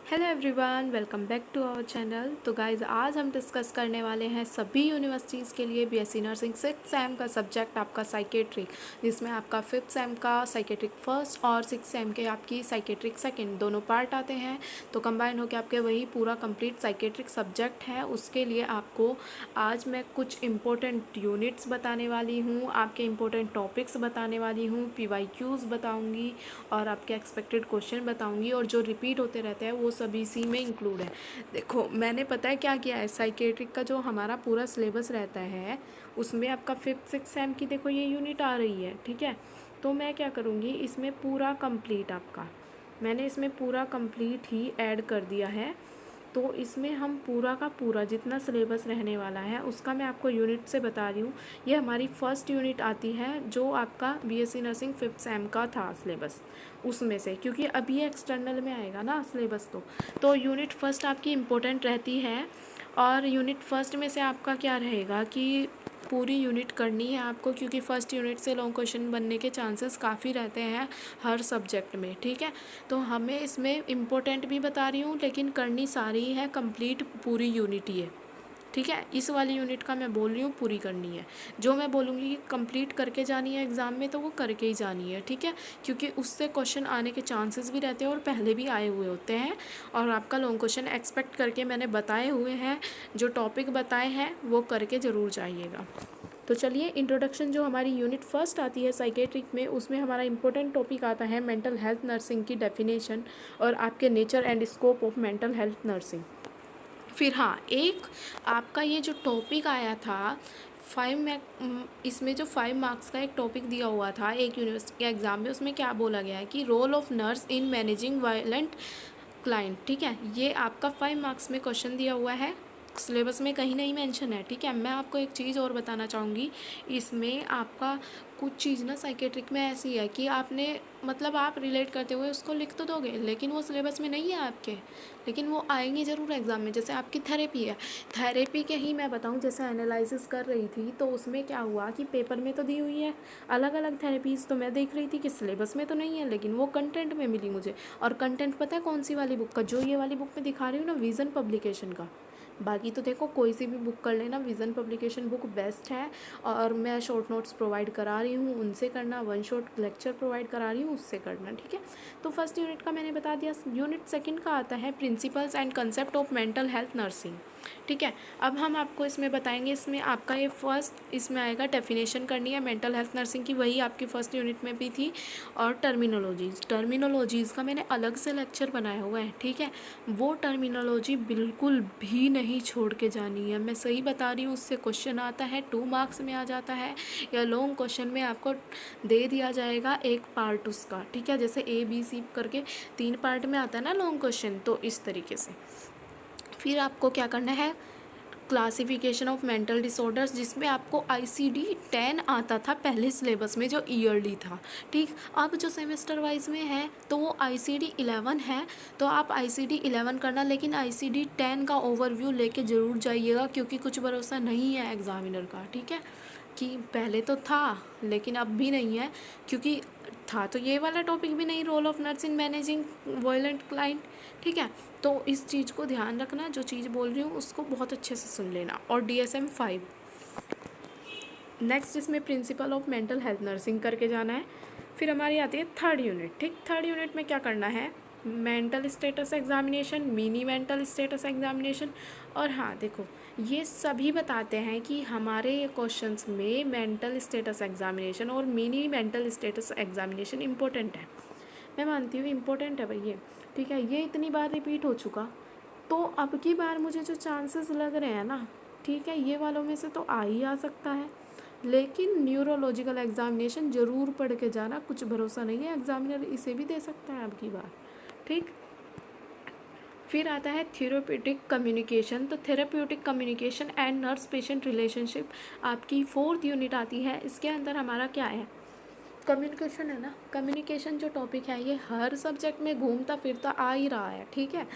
Hello everyone, welcome back to our channel. तो guys आज हम डिस्कस करने वाले हैं सभी यूनिवर्सिटीज़ के लिए बीएससी नर्सिंग 6th सेम का सब्जेक्ट आपका साइकेट्रिक, जिसमें आपका 5th सेम का साइकेट्रिक फर्स्ट और 6th सेम के आपकी साइकेट्रिक सेकंड दोनों पार्ट आते हैं। तो कंबाइन होकर आपके वही पूरा कंप्लीट साइकेट्रिक सब्जेक्ट है। उसके लिए आपको आज मैं कुछ इम्पोर्टेंट यूनिट्स बताने वाली हूँ, आपके इम्पोर्टेंट टॉपिक्स बताने वाली हूँ, PYQs बताऊँगी और आपके एक्सपेक्टेड क्वेश्चन बताऊँगी, और जो रिपीट होते रहते हैं वो सभी इसी में इंक्लूड है। देखो मैंने पता है क्या किया है, साइकेट्रिक का जो हमारा पूरा सिलेबस रहता है उसमें आपका 5th 6th सेम की देखो ये यूनिट आ रही है, ठीक है। तो मैं क्या करूँगी, इसमें पूरा कंप्लीट आपका मैंने इसमें पूरा कंप्लीट ही ऐड कर दिया है। तो इसमें हम पूरा का पूरा जितना सिलेबस रहने वाला है उसका मैं आपको यूनिट से बता रही हूँ। ये हमारी फर्स्ट यूनिट आती है जो आपका बीएससी नर्सिंग 5th सेम का था सिलेबस, उसमें से, क्योंकि अब ये एक्सटर्नल में आएगा ना सिलेबस। तो यूनिट फर्स्ट आपकी इम्पोर्टेंट रहती है। और यूनिट फर्स्ट में से आपका क्या रहेगा कि पूरी यूनिट करनी है आपको, क्योंकि फर्स्ट यूनिट से लॉन्ग क्वेश्चन बनने के चांसेस काफ़ी रहते हैं हर सब्जेक्ट में, ठीक है। तो हमें इसमें इम्पोर्टेंट भी बता रही हूँ लेकिन करनी सारी है, कंप्लीट पूरी यूनिट ही है, ठीक है। इस वाली यूनिट का मैं बोल रही हूँ पूरी करनी है। जो मैं बोलूँगी कि कंप्लीट करके जानी है एग्ज़ाम में तो वो करके ही जानी है, ठीक है, क्योंकि उससे क्वेश्चन आने के चांसेस भी रहते हैं और पहले भी आए हुए होते हैं। और आपका लॉन्ग क्वेश्चन एक्सपेक्ट करके मैंने बताए हुए हैं, जो टॉपिक बताए हैं वो करके ज़रूर जाइएगा। तो चलिए, इंट्रोडक्शन जो हमारी यूनिट फर्स्ट आती है साइकेट्रिक में, उसमें हमारा इंपॉर्टेंट टॉपिक आता है मेंटल हेल्थ नर्सिंग की डेफिनेशन और आपके nature and scope of mental health nursing. फिर हाँ, एक आपका ये जो टॉपिक आया था इसमें जो 5 मार्क्स का एक टॉपिक दिया हुआ था एक यूनिवर्सिटी के एग्ज़ाम में, उसमें क्या बोला गया है कि role of nurse in managing violent client, ठीक है। ये आपका 5 मार्क्स में क्वेश्चन दिया हुआ है, सिलेबस में कहीं नहीं मेंशन है, ठीक है। मैं आपको एक चीज़ और बताना चाहूँगी, इसमें आपका कुछ चीज़ ना साइकेट्रिक में ऐसी है कि आपने मतलब आप रिलेट करते हुए उसको लिख तो दोगे लेकिन वो सिलेबस में नहीं है आपके, लेकिन वो आएंगी ज़रूर एग्ज़ाम में। जैसे आपकी थेरेपी है, थेरेपी के ही मैं बताऊँ, जैसे एनालिसिस कर रही थी तो उसमें क्या हुआ कि पेपर में तो दी हुई है अलग अलग थेरेपीज़, तो मैं देख रही थी कि सिलेबस में तो नहीं है लेकिन वो कंटेंट में मिली मुझे। और कंटेंट पता है कौन सी वाली बुक का, जो ये वाली बुक में दिखा रही हूँ ना, विज़न पब्लिकेशन का। बाकी तो देखो कोई सी भी बुक कर लेना, विज़न पब्लिकेशन बुक बेस्ट है। और मैं शॉर्ट नोट्स प्रोवाइड करा रही हूँ, उनसे करना, वन शॉट लेक्चर प्रोवाइड करा रही हूँ, उससे करना, ठीक है। तो फर्स्ट यूनिट का मैंने बता दिया। यूनिट सेकंड का आता है principles and concept of mental health nursing, ठीक है। अब हम आपको इसमें बताएंगे, इसमें आपका ये फर्स्ट इसमें आएगा डेफिनेशन करनी है मेंटल हेल्थ नर्सिंग की, वही आपकी फर्स्ट यूनिट में भी थी। और टर्मिनोलॉजीज़ का मैंने अलग से लेक्चर बनाया हुआ है, ठीक है। वो टर्मिनोलॉजी बिल्कुल भी नहीं छोड़ के जानी है, मैं सही बता रही हूँ। उससे क्वेश्चन आता है 2 मार्क्स में आ जाता है, या लॉन्ग क्वेश्चन में आपको दे दिया जाएगा एक पार्ट उसका, ठीक है। जैसे ABC करके 3 पार्ट में आता है ना लॉन्ग क्वेश्चन, तो इस तरीके से। फिर आपको क्या करना है, क्लासिफिकेशन ऑफ मेंटल डिसऑर्डर्स, जिसमें आपको ICD-10 आता था पहले सिलेबस में जो ईयरली था, ठीक। अब जो सेमेस्टर वाइज में है तो वो ICD-11 है, तो आप ICD-11 करना, लेकिन ICD-10 का ओवरव्यू लेके ज़रूर जाइएगा, क्योंकि कुछ भरोसा नहीं है एग्ज़ामिनर का, ठीक है। कि पहले तो था लेकिन अब भी नहीं है, क्योंकि था तो ये वाला टॉपिक भी नहीं, role of nurse in managing violent client, ठीक है। तो इस चीज़ को ध्यान रखना, जो चीज़ बोल रही हूँ उसको बहुत अच्छे से सुन लेना। और DSM-5 नेक्स्ट, इसमें principle of mental health nursing करके जाना है। फिर हमारी आती है थर्ड यूनिट, ठीक। थर्ड यूनिट में क्या करना है, mental status examination, mini mental status examination. और हाँ देखो, ये सभी बताते हैं कि हमारे ये क्वेश्चंस में मेंटल स्टेटस एग्जामिनेशन और mini mental status examination important है। मैं मानती हूँ इम्पोर्टेंट है भाई ये, ठीक है। ये इतनी बार रिपीट हो चुका, तो अब की बार मुझे जो चांसेस लग रहे हैं ना, ठीक है, ये वालों में से तो आ ही आ सकता है। लेकिन न्यूरोलॉजिकल एग्जामिनेशन ज़रूर पढ़ के जाना, कुछ भरोसा नहीं है, एग्जामिनर इसे भी दे सकता है अब की बार, ठीक। फिर आता है थेरेप्यूटिक कम्युनिकेशन। तो therapeutic communication and nurse patient relationship आपकी 4th यूनिट आती है। इसके अंदर हमारा क्या है, कम्युनिकेशन है ना। कम्युनिकेशन जो टॉपिक है ये हर सब्जेक्ट में घूमता फिरता आ ही रहा है, ठीक है।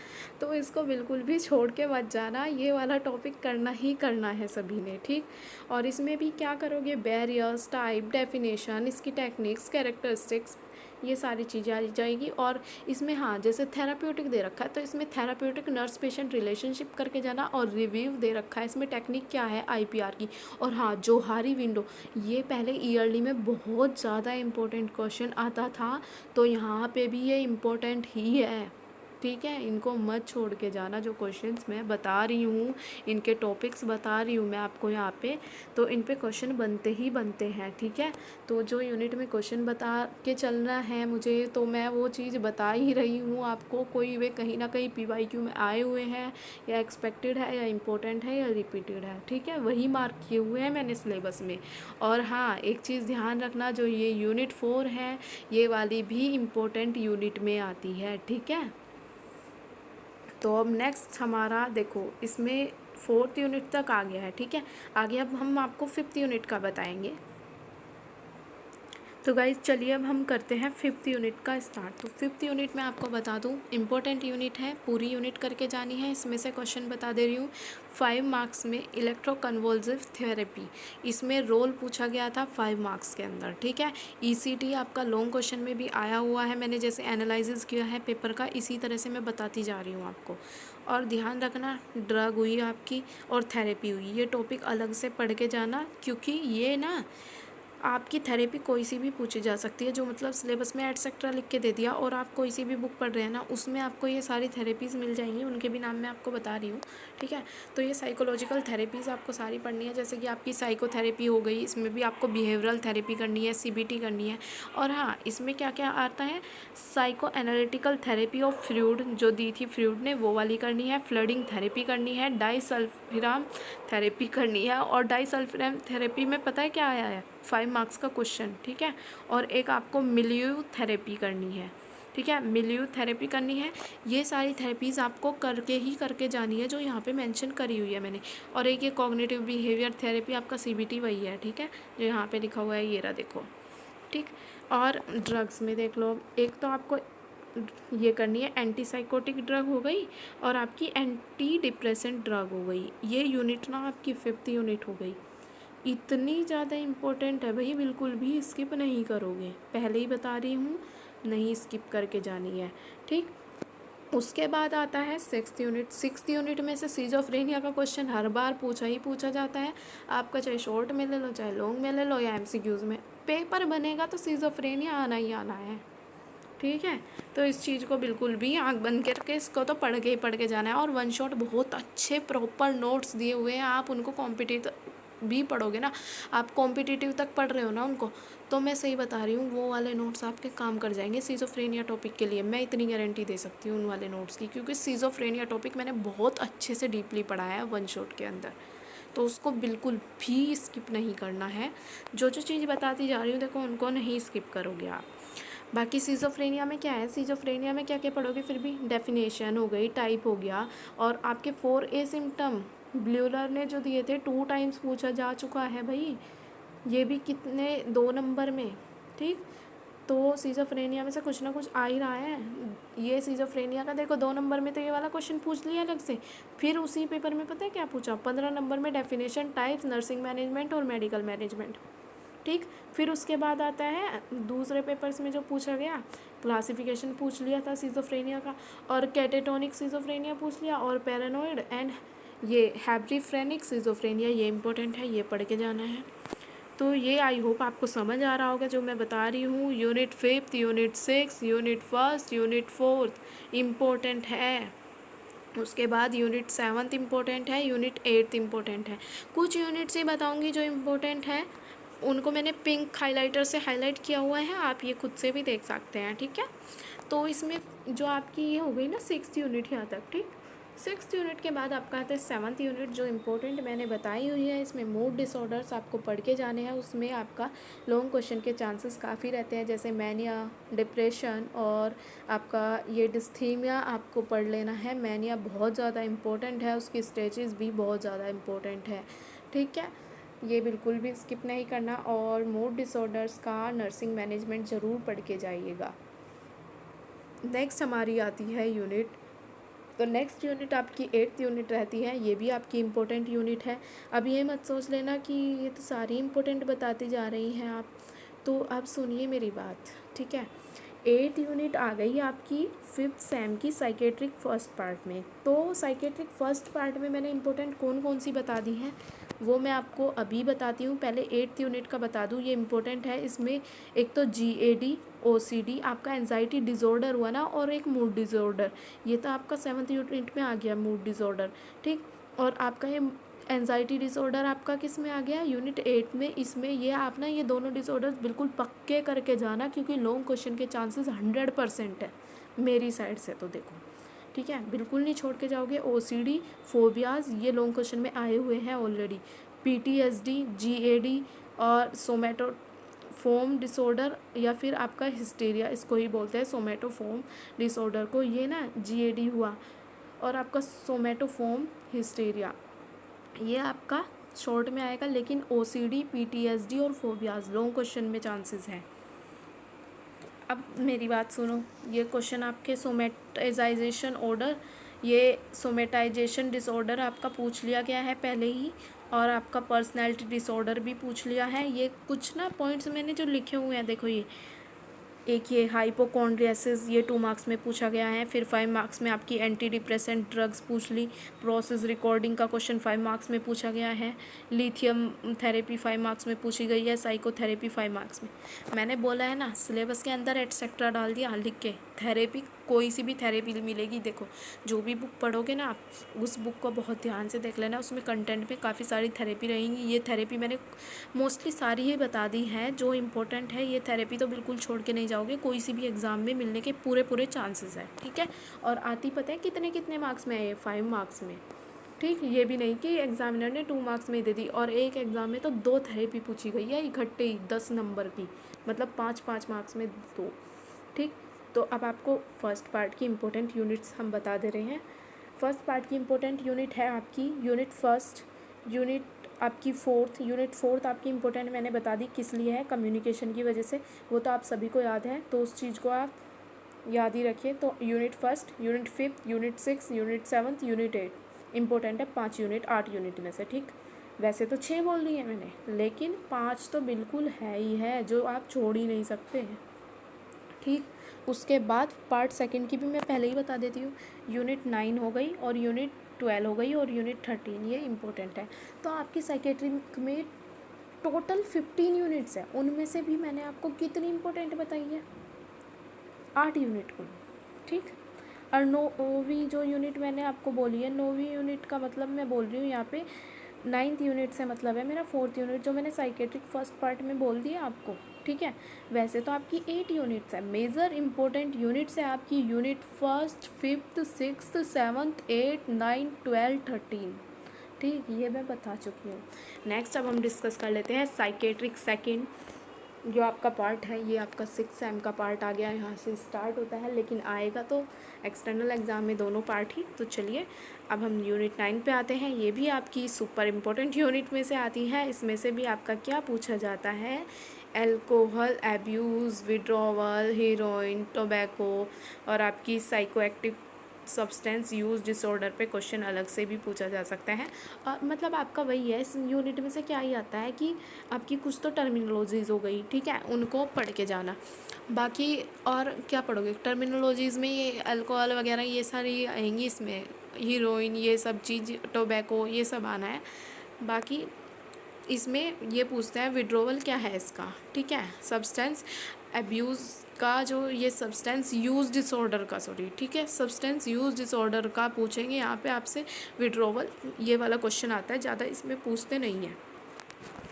तो इसको बिल्कुल भी छोड़ के मत जाना, ये वाला टॉपिक करना ही करना है सभी ने, ठीक। और इसमें भी क्या करोगे, बैरियर्स, टाइप, डेफिनेशन, इसकी टेक्निक्स, कैरेक्टरिस्टिक्स, ये सारी चीज़ें आ जाएगी। और इसमें हाँ, जैसे थेराप्यूटिक दे रखा है तो इसमें थेराप्यूटिक नर्स पेशेंट रिलेशनशिप करके जाना, और रिव्यू दे रखा है इसमें टेक्निक क्या है आईपीआर की। और हाँ, जोहारी विंडो, ये पहले ईयरली में बहुत ज़्यादा इम्पोर्टेंट क्वेश्चन आता था, तो यहाँ पे भी ये इम्पोर्टेंट ही है, ठीक है। इनको मत छोड़ के जाना, जो क्वेश्चंस मैं बता रही हूँ, इनके टॉपिक्स बता रही हूँ मैं आपको यहाँ पे, तो इन पे क्वेश्चन बनते ही बनते हैं, ठीक है। तो जो यूनिट में क्वेश्चन बता के चलना है मुझे, तो मैं वो चीज़ बता ही रही हूँ आपको। कोई वे कहीं ना कहीं पीवाईक्यू में आए हुए हैं, या एक्सपेक्टेड है, या इम्पोर्टेंट है, या रिपीटेड है, ठीक है, वही मार्क किए हुए हैं मैंने सिलेबस में। और हाँ, एक चीज़ ध्यान रखना, जो ये यूनिट 4 है, ये वाली भी इम्पोर्टेंट यूनिट में आती है, ठीक है। तो अब नेक्स्ट हमारा देखो, इसमें 4th यूनिट तक आ गया है, ठीक है। आगे अब हम आपको 5th यूनिट का बताएंगे। तो गाइज चलिए अब हम करते हैं 5th यूनिट का स्टार्ट। तो 5th यूनिट में आपको बता दूं, इम्पोर्टेंट यूनिट है, पूरी यूनिट करके जानी है। इसमें से क्वेश्चन बता दे रही हूँ। 5 मार्क्स में इलेक्ट्रोकन्वोल्सिव थेरेपी, इसमें रोल पूछा गया था 5 मार्क्स के अंदर, ठीक है। ईसीटी आपका लॉन्ग क्वेश्चन में भी आया हुआ है, मैंने जैसे एनालिसिस किया है पेपर का, इसी तरह से मैं बताती जा रही हूँ आपको। और ध्यान रखना, ड्रग हुई आपकी और थेरेपी हुई, ये टॉपिक अलग से पढ़ के जाना, क्योंकि ये ना आपकी थेरेपी कोई सी भी पूछी जा सकती है, जो मतलब सिलेबस में एटसेट्रा लिख के दे दिया, और आप कोई सी भी बुक पढ़ रहे हैं ना, उसमें आपको ये सारी थेरेपीज़ मिल जाएंगी, उनके भी नाम मैं आपको बता रही हूँ, ठीक है। तो ये साइकोलॉजिकल थेरेपीज़ आपको सारी पढ़नी है, जैसे कि आपकी साइकोथेरेपी हो गई, इसमें भी आपको बिहेवियरल थेरेपी करनी है, सीबीटी करनी है। और हाँ, इसमें क्या क्या आता है, psycho analytical therapy of fluid जो दी थी फ्लूइड ने, वो वाली करनी है, फ्लडिंग थेरेपी करनी है, डाइसल्फिराम थेरेपी करनी है। और डाइसल्फिराम थेरेपी में पता है क्या आया है, 5 मार्क्स का क्वेश्चन, ठीक है। और एक आपको मिलियू थेरेपी करनी है, ठीक है, मिलियू थेरेपी करनी है। ये सारी थेरेपीज़ आपको करके जानी है, जो यहाँ पे मेंशन करी हुई है मैंने। और एक ये कॉग्निटिव बिहेवियर थेरेपी, आपका सीबीटी वही है, ठीक है, जो यहाँ पे लिखा हुआ है, ये रहा देखो, ठीक। और ड्रग्स में देख लो, एक तो आपको ये करनी है एंटीसाइकोटिक ड्रग हो गई, और आपकी एंटी डिप्रेसेंट ड्रग हो गई। ये यूनिट ना आपकी 5th यूनिट हो गई। इतनी ज़्यादा इम्पोर्टेंट है भाई, बिल्कुल भी स्किप नहीं करोगे, पहले ही बता रही हूँ, नहीं स्किप करके जानी है, ठीक। उसके बाद आता है 6th यूनिट। 6th यूनिट में से सीजोफ्रेनिया का क्वेश्चन हर बार पूछा ही पूछा जाता है, आपका चाहे शॉर्ट में ले लो, चाहे लॉन्ग में ले लो, या एमसीक्यूज़ में पेपर बनेगा तो सीजोफ्रेनिया आना ही आना है, ठीक है। तो इस चीज़ को बिल्कुल भी आँख बंद करके, इसको तो पढ़ के जाना है। और वन शॉट बहुत अच्छे प्रॉपर नोट्स दिए हुए हैं, आप उनको कॉम्पिटिटिव भी पढ़ोगे ना, आप कॉम्पिटिटिव तक पढ़ रहे हो ना उनको, तो मैं सही बता रही हूँ, वो वाले नोट्स आपके काम कर जाएंगे सीजोफ्रेनिया टॉपिक के लिए। मैं इतनी गारंटी दे सकती हूँ उन वाले नोट्स की, क्योंकि सीजोफ्रेनिया टॉपिक मैंने बहुत अच्छे से डीपली पढ़ाया है वन शॉट के अंदर, तो उसको बिल्कुल भी स्किप नहीं करना है। जो जो चीज़ बताती जा रही हूँ देखो, उनको नहीं स्किप करोगे आप। बाकी सीजोफ्रेनिया में क्या है, सीजोफ्रेनिया में क्या क्या पढ़ोगे फिर भी, डेफिनेशन हो गई, टाइप हो गया, और आपके 4A सिम्टम ब्यूलर ने जो दिए थे 2 टाइम्स पूछा जा चुका है भाई, ये भी कितने 2 नंबर में, ठीक। तो सीजोफ्रेनिया में से कुछ ना कुछ आ ही रहा है। ये सीजोफ्रेनिया का देखो 2 नंबर में तो ये वाला क्वेश्चन पूछ लिया अलग से, फिर उसी पेपर में पता है क्या पूछा, 15 नंबर में डेफिनेशन, टाइप्स, नर्सिंग मैनेजमेंट और मेडिकल मैनेजमेंट, ठीक। फिर उसके बाद आता है दूसरे पेपर्स में जो पूछा गया, क्लासिफिकेशन पूछ लिया था सीजोफ्रेनिया का, और कैटेटोनिक सीजोफ्रेनिया पूछ लिया, और पैरानोइड एंड ये हैब्रिफ्रेनिक सीजोफ्रेनिया, ये इंपॉर्टेंट है, ये पढ़ के जाना है। तो ये आई होप आपको समझ आ रहा होगा जो मैं बता रही हूँ। Unit 5, unit 6, unit 1, unit 4 important है। उसके बाद यूनिट 7 इम्पोर्टेंट है, यूनिट 8 इम्पोर्टेंट है। कुछ यूनिट्स ही बताऊँगी जो इम्पोर्टेंट है, उनको मैंने पिंक हाइलाइटर से हाईलाइट किया हुआ है, आप ये खुद से भी देख सकते हैं, ठीक है। तो इसमें जो आपकी ये हो गई ना 6th यूनिट यहाँ तक, ठीक। 6th यूनिट के बाद आपका आता है 7th यूनिट, जो इम्पोर्टेंट मैंने बताई हुई है। इसमें मूड डिसऑर्डर्स आपको पढ़ के जाने हैं, उसमें आपका लॉन्ग क्वेश्चन के चांसेस काफ़ी रहते हैं, जैसे मैनिया, डिप्रेशन, और आपका ये डिस्थीमिया आपको पढ़ लेना है। मैनिया बहुत ज़्यादा इम्पोर्टेंट है, उसकी स्टेजेस भी बहुत ज़्यादा इम्पोर्टेंट है, ठीक है, ये बिल्कुल भी स्किप नहीं करना। और मूड डिसऑर्डर्स का नर्सिंग मैनेजमेंट ज़रूर पढ़ के जाइएगा। नेक्स्ट हमारी आती है यूनिट, तो नेक्स्ट यूनिट आपकी 8th यूनिट रहती है, ये भी आपकी इम्पोर्टेंट यूनिट है। अब ये मत सोच लेना कि ये तो सारी इम्पोर्टेंट बताती जा रही हैं आप, तो अब सुनिए मेरी बात, ठीक है। 8 यूनिट आ गई आपकी फिफ्थ सेम की साइकेट्रिक फर्स्ट पार्ट में। तो साइकेट्रिक फर्स्ट पार्ट में मैंने इंपॉर्टेंट कौन कौन सी बता दी हैं वो मैं आपको अभी बताती हूँ। पहले 8th यूनिट का बता दूँ, ये इंपॉर्टेंट है। इसमें एक तो GAD OCD आपका एंजाइटी डिसऑर्डर हुआ ना, और एक मूड डिसऑर्डर, ये तो आपका 7th यूनिट में आ गया मूड डिसऑर्डर, ठीक। और आपका ये एंजाइटी डिसऑर्डर आपका किस में आ गया, यूनिट 8 में। इसमें ये आप ना ये दोनों डिसऑर्डर्स बिल्कुल पक्के करके जाना, क्योंकि लॉन्ग क्वेश्चन के चांसेस 100% है मेरी साइड से, तो देखो ठीक है, बिल्कुल नहीं छोड़ के जाओगे। OCD फोबियाज ये लॉन्ग क्वेश्चन में आए हुए हैं ऑलरेडी। PTSD GAD और सोमेटोफोम डिसऑर्डर, या फिर आपका हिस्टीरिया, इसको ही बोलते हैं सोमेटोफोम डिसऑर्डर को। ये ना GAD हुआ और आपका सोमेटोफोम हिस्टीरिया, ये आपका शॉर्ट में आएगा। लेकिन OCD PTSD और फोबियाज लॉन्ग क्वेश्चन में चांसेस हैं। अब मेरी बात सुनो, ये क्वेश्चन आपके सोमेटाइजेशन ऑर्डर, ये सोमेटाइजेशन डिसऑर्डर आपका पूछ लिया गया है पहले ही, और आपका पर्सनैलिटी डिसऑर्डर भी पूछ लिया है। ये कुछ ना पॉइंट्स मैंने जो लिखे हुए हैं, देखो ये एक ये हाइपोकॉन्ड्रियासिस, ये 2 मार्क्स में पूछा गया है। फिर 5 मार्क्स में आपकी एंटी डिप्रेसेंट ड्रग्स पूछ ली। प्रोसेस रिकॉर्डिंग का क्वेश्चन 5 मार्क्स में पूछा गया है। लिथियम थेरेपी 5 मार्क्स में पूछी गई है। साइकोथेरेपी 5 मार्क्स में। मैंने बोला है ना, सिलेबस के अंदर एटसेट्रा डाल दिया लिख के। थेरेपी कोई सी भी थेरेपी मिलेगी, देखो जो भी बुक पढ़ोगे ना आप, उस बुक को बहुत ध्यान से देख लेना। उसमें कंटेंट में काफ़ी सारी थेरेपी रहेंगी। ये थेरेपी मैंने मोस्टली सारी ही बता दी है जो इम्पोर्टेंट है। ये थेरेपी तो बिल्कुल छोड़ के नहीं जाओगे, कोई सी भी एग्ज़ाम में मिलने के पूरे पूरे चांसेस है, ठीक है। और आती पता है कितने कितने मार्क्स में है, 5 मार्क्स में, ठीक। ये भी नहीं कि एग्जामिनर ने 2 मार्क्स में दे दी। और एक एग्ज़ाम में तो 2 थेरेपी पूछी गई है इकट्ठे ही 10 नंबर की, मतलब 5-5 मार्क्स में 2, ठीक। तो अब आपको फर्स्ट पार्ट की इम्पोर्टेंट यूनिट्स हम बता दे रहे हैं। फर्स्ट पार्ट की इम्पोर्टेंट यूनिट है आपकी यूनिट फर्स्ट, यूनिट आपकी यूनिट फोर्थ आपकी इम्पोर्टेंट मैंने बता दी किस लिए है, कम्युनिकेशन की वजह से। वो तो आप सभी को याद है, तो उस चीज़ को आप याद ही रखिए। तो unit first, unit fifth, unit 6, unit 7, unit 8 important है। 5 यूनिट 8 यूनिट में से, ठीक। वैसे तो 6 बोल दी है मैंने, लेकिन 5 तो बिल्कुल है ही है जो आप छोड़ ही नहीं सकते हैं, ठीक। उसके बाद पार्ट सेकंड की भी मैं पहले ही बता देती हूँ। यूनिट 9 हो गई, और यूनिट 12 हो गई, और यूनिट 13 ये इम्पोर्टेंट है। तो आपकी साइकेट्रिक में टोटल 15 यूनिट्स है, उनमें से भी मैंने आपको कितनी इम्पोर्टेंट बताई है, 8 यूनिट को, ठीक। और 9वीं जो यूनिट मैंने आपको बोली है, 9वीं यूनिट का मतलब मैं बोल रही हूँ यहाँ पे 9th यूनिट से मतलब है मेरा 4th यूनिट, जो मैंने साइकेट्रिक फर्स्ट पार्ट में बोल दिया आपको, ठीक है। वैसे तो आपकी 8 यूनिट्स है, मेजर इंपॉर्टेंट यूनिट्स है आपकी unit first, 5th, 6th, 7th, 8, 9, 12, 13, ठीक। ये मैं बता चुकी हूँ। नेक्स्ट अब हम डिस्कस कर लेते हैं साइकेट्रिक सेकंड, जो आपका पार्ट है। ये आपका 6 सेम का पार्ट आ गया, यहाँ से स्टार्ट होता है, लेकिन आएगा तो एक्सटर्नल एग्ज़ाम में दोनों पार्ट ही। तो चलिए अब हम यूनिट 9 पे आते हैं। ये भी आपकी सुपर इम्पोर्टेंट यूनिट में से आती है। इसमें से भी आपका क्या पूछा जाता है, alcohol abuse, withdrawal, heroine, tobacco, और आपकी साइकोएक्टिव सब्सटेंस यूज़ डिसऑर्डर पे क्वेश्चन अलग से भी पूछा जा सकता है। मतलब आपका वही है, इस यूनिट में से क्या ही आता है कि आपकी कुछ तो टर्मिनोलॉजीज़ हो गई, ठीक है, उनको पढ़ के जाना। बाकी और क्या पढ़ोगे टर्मिनोलॉजीज़ में, ये अल्कोहल वगैरह ये सारी आएंगी, इसमें हीरोइन ये सब चीज़, टोबैको ये सब आना है। बाकी इसमें ये पूछते हैं विड्रोवल क्या है इसका, ठीक है, सब्सटेंस एब्यूज़ का, जो ये सब्सटेंस यूज़ डिसऑर्डर का, सॉरी, ठीक है, सब्सटेंस यूज़ डिसऑर्डर का पूछेंगे यहाँ पे आपसे विड्रोवल, ये वाला क्वेश्चन आता है। ज़्यादा इसमें पूछते नहीं हैं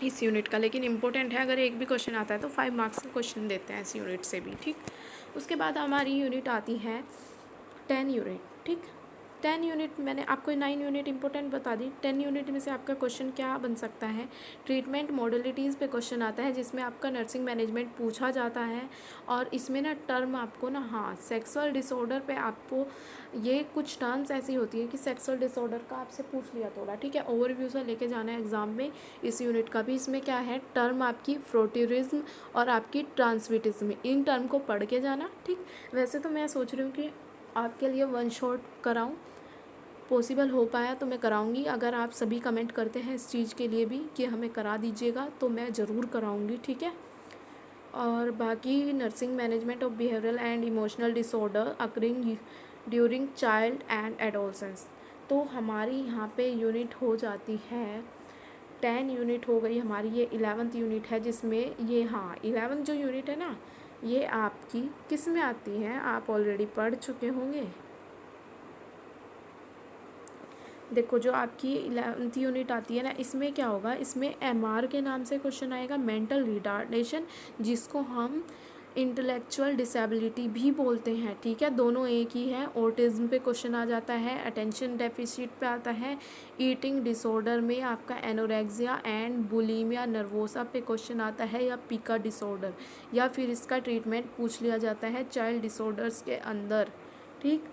इस यूनिट का, लेकिन इंपॉर्टेंट है। अगर एक भी क्वेश्चन आता है तो 5 मार्क्स का क्वेश्चन देते हैं इस यूनिट से भी, ठीक। उसके बाद हमारी यूनिट आती है 10 यूनिट, ठीक। 10 यूनिट मैंने आपको 9 यूनिट इंपॉर्टेंट बता दी। 10 यूनिट में से आपका क्वेश्चन क्या बन सकता है, ट्रीटमेंट मॉडलिटीज़ पे क्वेश्चन आता है, जिसमें आपका नर्सिंग मैनेजमेंट पूछा जाता है। और इसमें ना टर्म आपको ना, हाँ, सेक्सुअल डिसऑर्डर पे आपको ये कुछ टर्म्स ऐसी होती है कि सेक्सुअल डिसऑर्डर का आपसे पूछ लिया थोड़ा, ठीक है, ओवरव्यू से लेके जाना है एग्ज़ाम में इस यूनिट का भी। इसमें क्या है, टर्म आपकी फ्रोटिरिज्म और आपकी ट्रांसविटिज्म, इन टर्म को पढ़ के जाना, ठीक। वैसे तो मैं सोच रही हूँ कि आपके लिए 1 शॉट कराऊँ, पॉसिबल हो पाया तो मैं कराऊंगी। अगर आप सभी कमेंट करते हैं इस चीज़ के लिए भी कि हमें करा दीजिएगा, तो मैं ज़रूर कराऊंगी, ठीक है। और बाकी nursing management of behavioural and emotional disorder occurring during child and adolescence. तो हमारी यहाँ पे यूनिट हो जाती है 10 यूनिट हो गई हमारी, ये 11th यूनिट है जिसमें ये, हाँ 11th जो यूनिट है ना, ये आपकी किस में आती है, आप ऑलरेडी पढ़ चुके होंगे। देखो जो आपकी 11th यूनिट आती है ना, इसमें क्या होगा, इसमें एमआर के नाम से क्वेश्चन आएगा, मेंटल रिटार्डेशन, जिसको हम इंटेलेक्चुअल डिसेबिलिटी भी बोलते हैं, ठीक है, दोनों एक ही है। ऑटिज्म पे क्वेश्चन आ जाता है, अटेंशन डेफिसिट पे आता है, ईटिंग डिसऑर्डर में आपका एनोरेक्सिया एंड बुलिमिया नर्वोसा पे क्वेश्चन आता है, या पिका डिसऑर्डर, या फिर इसका ट्रीटमेंट पूछ लिया जाता है चाइल्ड डिसऑर्डर्स के अंदर, ठीक।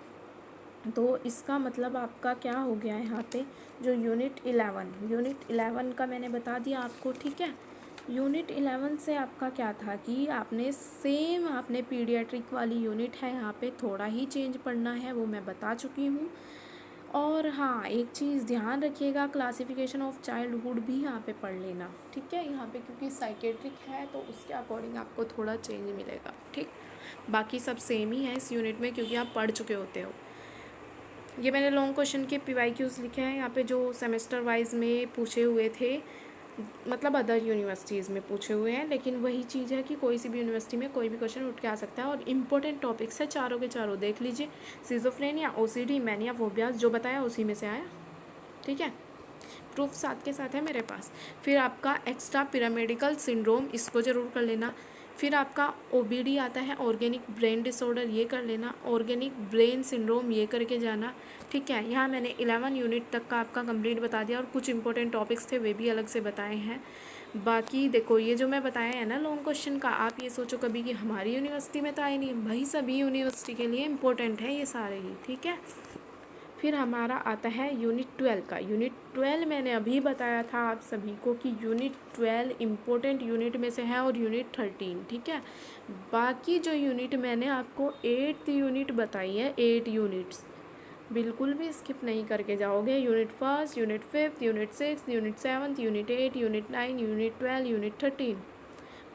तो इसका मतलब आपका क्या हो गया है यहाँ पे, जो यूनिट 11 का मैंने बता दिया आपको, ठीक है। यूनिट 11 से आपका क्या था कि आपने सेम आपने पीडियाट्रिक वाली यूनिट है, यहाँ पे थोड़ा ही चेंज पढ़ना है, वो मैं बता चुकी हूँ। और हाँ एक चीज़ ध्यान रखिएगा, क्लासिफिकेशन ऑफ चाइल्डहुड भी यहाँ पे पढ़ लेना, ठीक है, यहाँ पे क्योंकि साइकेट्रिक है तो उसके अकॉर्डिंग आपको थोड़ा चेंज मिलेगा, ठीक। बाकी सब सेम ही है इस यूनिट में क्योंकि आप पढ़ चुके होते हो। ये मैंने लॉन्ग क्वेश्चन के PYQs लिखे हैं यहाँ पे, जो सेमेस्टर वाइज में पूछे हुए थे, मतलब अदर यूनिवर्सिटीज़ में पूछे हुए हैं, लेकिन वही चीज़ है कि कोई सी भी यूनिवर्सिटी में कोई भी क्वेश्चन उठ के आ सकता है। और इम्पोर्टेंट टॉपिक्स है चारों के चारों, देख लीजिए, सिजोफ्रेनिया, OCD, मैनिया, फोबियाज, जो बताया उसी में से आया, ठीक है। प्रूफ साथ के साथ है मेरे पास। फिर आपका एक्स्ट्रा पिरामिडिकल सिंड्रोम, इसको ज़रूर कर लेना। फिर आपका OBD आता है, ऑर्गेनिक ब्रेन डिसऑर्डर, ये कर लेना। ऑर्गेनिक ब्रेन सिंड्रोम ये करके जाना, ठीक है। यहाँ मैंने 11 यूनिट तक का आपका कंप्लीट बता दिया, और कुछ इंपॉर्टेंट टॉपिक्स थे वे भी अलग से बताए हैं। बाकी देखो ये जो मैं बताया है ना लॉन्ग क्वेश्चन का, आप ये सोचो कभी कि हमारी यूनिवर्सिटी में तो आए नहीं, भाई सभी यूनिवर्सिटी के लिए इंपॉर्टेंट है ये सारे ही, ठीक है। फिर हमारा आता है यूनिट 12 का। यूनिट 12 मैंने अभी बताया था आप सभी को कि यूनिट 12 इम्पोर्टेंट यूनिट में से है, और यूनिट 13, ठीक है। बाकी जो यूनिट मैंने आपको 8th यूनिट बताई है, 8 यूनिट्स बिल्कुल भी स्किप नहीं करके जाओगे। Unit 1, unit 5, unit 6, unit 7, unit 8, unit 9, unit 12, unit 13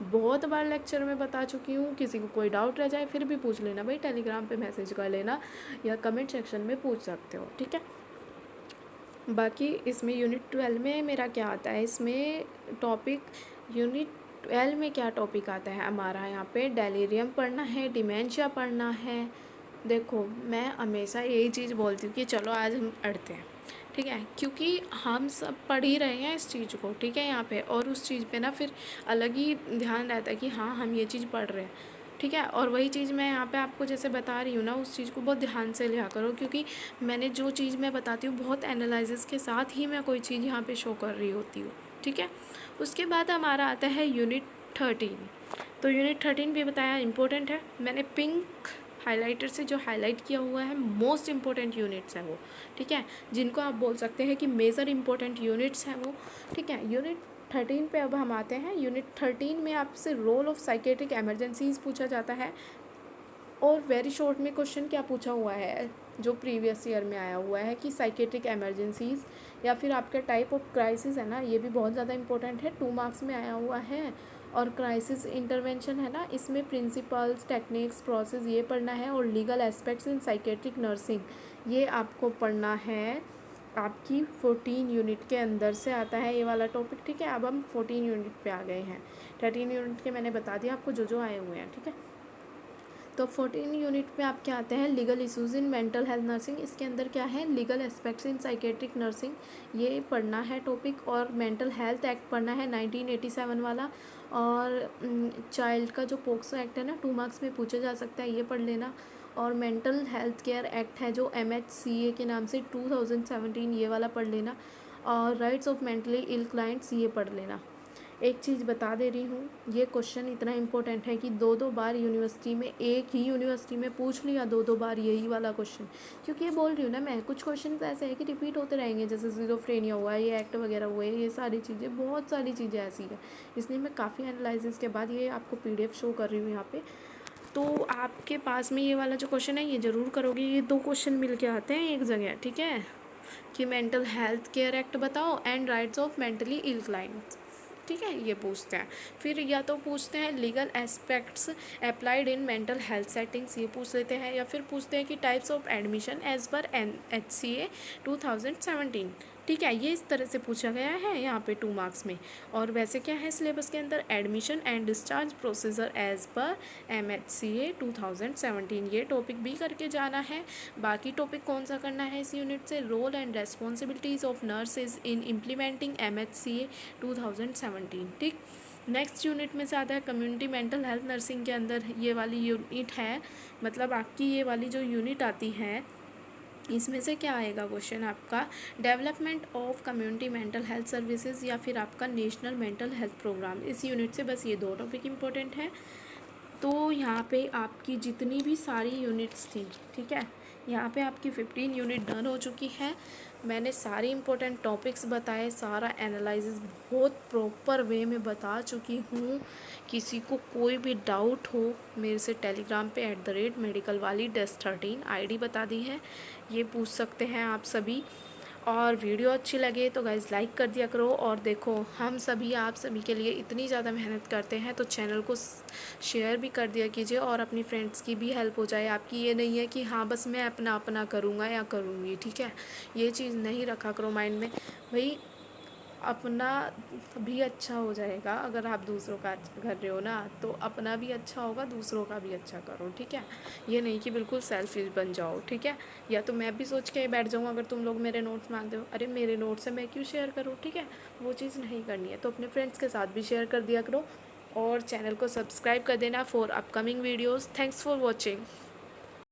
बहुत बार लेक्चर में बता चुकी हूँ। किसी को कोई डाउट रह जाए फिर भी पूछ लेना भाई, टेलीग्राम पे मैसेज कर लेना या कमेंट सेक्शन में पूछ सकते हो, ठीक है। बाकी इसमें यूनिट 12 में मेरा क्या आता है, इसमें टॉपिक यूनिट 12 में क्या टॉपिक आता है हमारा, यहाँ पे डेलीरियम पढ़ना है, डिमेंशिया पढ़ना है। देखो मैं हमेशा यही चीज़ बोलती हूँ कि चलो आज हम पढ़ते हैं, ठीक है, क्योंकि हम सब पढ़ ही रहे हैं इस चीज़ को, ठीक है यहाँ पे, और उस चीज़ पे ना फिर अलग ही ध्यान रहता है कि हाँ हम ये चीज़ पढ़ रहे हैं, ठीक है। और वही चीज़ मैं यहाँ पे आपको जैसे बता रही हूँ ना, उस चीज़ को बहुत ध्यान से लिया करो, क्योंकि मैंने जो चीज़ मैं बताती हूँ बहुत एनालिसिस के साथ ही मैं कोई चीज़ यहाँ पे शो कर रही होती हूँ, ठीक है। उसके बाद हमारा आता है यूनिट 13। तो यूनिट 13 भी बताया इम्पोर्टेंट है, मैंने पिंक हाइलाइटर से जो हाईलाइट किया हुआ है, मोस्ट इम्पोर्टेंट यूनिट्स हैं वो, ठीक है, जिनको आप बोल सकते हैं कि मेजर इम्पोर्टेंट यूनिट्स हैं वो, ठीक है। यूनिट 13 पे अब हम आते हैं। यूनिट 13 में आपसे रोल ऑफ साइकेट्रिक एमरजेंसीज पूछा जाता है, और वेरी शॉर्ट में क्वेश्चन क्या पूछा हुआ है जो प्रीवियस ईयर में आया हुआ है कि साइकेट्रिक एमरजेंसीज या फिर आपके टाइप ऑफ क्राइसिस है ना, ये भी बहुत ज़्यादा इंपॉर्टेंट है, 2 मार्क्स में आया हुआ है। और क्राइसिस इंटरवेंशन है ना, इसमें प्रिंसिपल्स, टेक्निक्स, प्रोसेस ये पढ़ना है, और legal aspects in psychiatric nursing ये आपको पढ़ना है। आपकी 14 यूनिट के अंदर से आता है ये वाला टॉपिक, ठीक है। अब हम 14 यूनिट पे आ गए हैं। 13 यूनिट के मैंने बता दिया आपको जो जो आए हुए हैं, ठीक है। तो 14 यूनिट पे आपके आते हैं लीगल इशूज़ इन मेंटल हेल्थ नर्सिंग। इसके अंदर क्या है, legal aspects in psychiatric nursing ये पढ़ना है टॉपिक, और मेंटल हेल्थ एक्ट पढ़ना है 1987 वाला, और चाइल्ड का जो पोक्सो एक्ट है ना 2 मार्क्स में पूछा जा सकता है, ये पढ़ लेना। और मेंटल हेल्थ केयर एक्ट है जो MHCA के नाम से 2017, ये वाला पढ़ लेना। और rights of mentally ill clients ये पढ़ लेना। एक चीज़ बता दे रही हूँ, ये क्वेश्चन इतना इम्पोर्टेंट है कि 2-2 बार यूनिवर्सिटी में, एक ही यूनिवर्सिटी में पूछ लिया 2-2 बार यही वाला क्वेश्चन, क्योंकि ये बोल रही हूँ ना मैं, कुछ क्वेश्चन ऐसे हैं कि रिपीट होते रहेंगे, जैसे सिजोफ्रेनिया हुआ, ये एक्ट वगैरह हुए, ये सारी चीज़ें, बहुत सारी चीज़ें ऐसी हैं, इसलिए मैं काफ़ी एनालिसिस के बाद ये आपको PDF शो कर रही हूँ यहाँ पर। तो आपके पास में ये वाला जो क्वेश्चन है ये ज़रूर करोगे, ये 2 क्वेश्चन मिल के आते हैं एक जगह, ठीक है, कि मेंटल हेल्थ केयर एक्ट बताओ and rights of mentally ill clients, ठीक है, ये पूछते हैं। फिर या तो पूछते हैं legal aspects applied in mental health settings, ये पूछ लेते हैं। या फिर पूछते हैं कि टाइप्स ऑफ एडमिशन एज पर NHCA 2017। ठीक है, ये इस तरह से पूछा गया है यहाँ पे 2 मार्क्स में। और वैसे क्या है सिलेबस के अंदर, admission and discharge procedure as पर MHCA 2017, ये टॉपिक भी करके जाना है। बाकी टॉपिक कौन सा करना है इस यूनिट से, role and responsibilities of nurses in implementing MHCA 2017। ठीक, नेक्स्ट यूनिट में से आता है कम्युनिटी मेंटल हेल्थ नर्सिंग के अंदर ये वाली यूनिट है, मतलब आपकी ये वाली जो यूनिट आती है इसमें से क्या आएगा क्वेश्चन आपका, development of community mental health services या फिर आपका नेशनल मेंटल हेल्थ प्रोग्राम। इस यूनिट से बस ये 2 टॉपिक इंपॉर्टेंट है। तो यहाँ पे आपकी जितनी भी सारी यूनिट्स थी, ठीक है, यहाँ पे आपकी 15 यूनिट डन हो चुकी है। मैंने सारे इंपॉर्टेंट टॉपिक्स बताए, सारा एनालिसिस बहुत प्रॉपर वे में बता चुकी हूँ। किसी को कोई भी डाउट हो मेरे से टेलीग्राम पे @medicalwali-13 आईडी बता दी है, ये पूछ सकते हैं आप सभी। और वीडियो अच्छी लगे तो गाइज़ लाइक कर दिया करो। और देखो हम सभी आप सभी के लिए इतनी ज़्यादा मेहनत करते हैं तो चैनल को शेयर भी कर दिया कीजिए और अपनी फ्रेंड्स की भी हेल्प हो जाए आपकी। ये नहीं है कि हाँ बस मैं अपना अपना करूँगा या करूँगी, ठीक है, ये चीज़ नहीं रखा करो माइंड में भाई। अपना भी अच्छा हो जाएगा अगर आप दूसरों का अच्छा कर रहे हो ना, तो अपना भी अच्छा होगा, दूसरों का भी अच्छा करो, ठीक है। ये नहीं कि बिल्कुल सेल्फिश बन जाओ, ठीक है। या तो मैं भी सोच के बैठ जाऊँ अगर तुम लोग मेरे नोट्स मांगते हो, अरे मेरे नोट्स है मैं क्यों शेयर करूँ, ठीक है, वो चीज़ नहीं करनी है। तो अपने फ्रेंड्स के साथ भी शेयर कर दिया करो और चैनल को सब्सक्राइब कर देना for upcoming videos. Thanks for watching.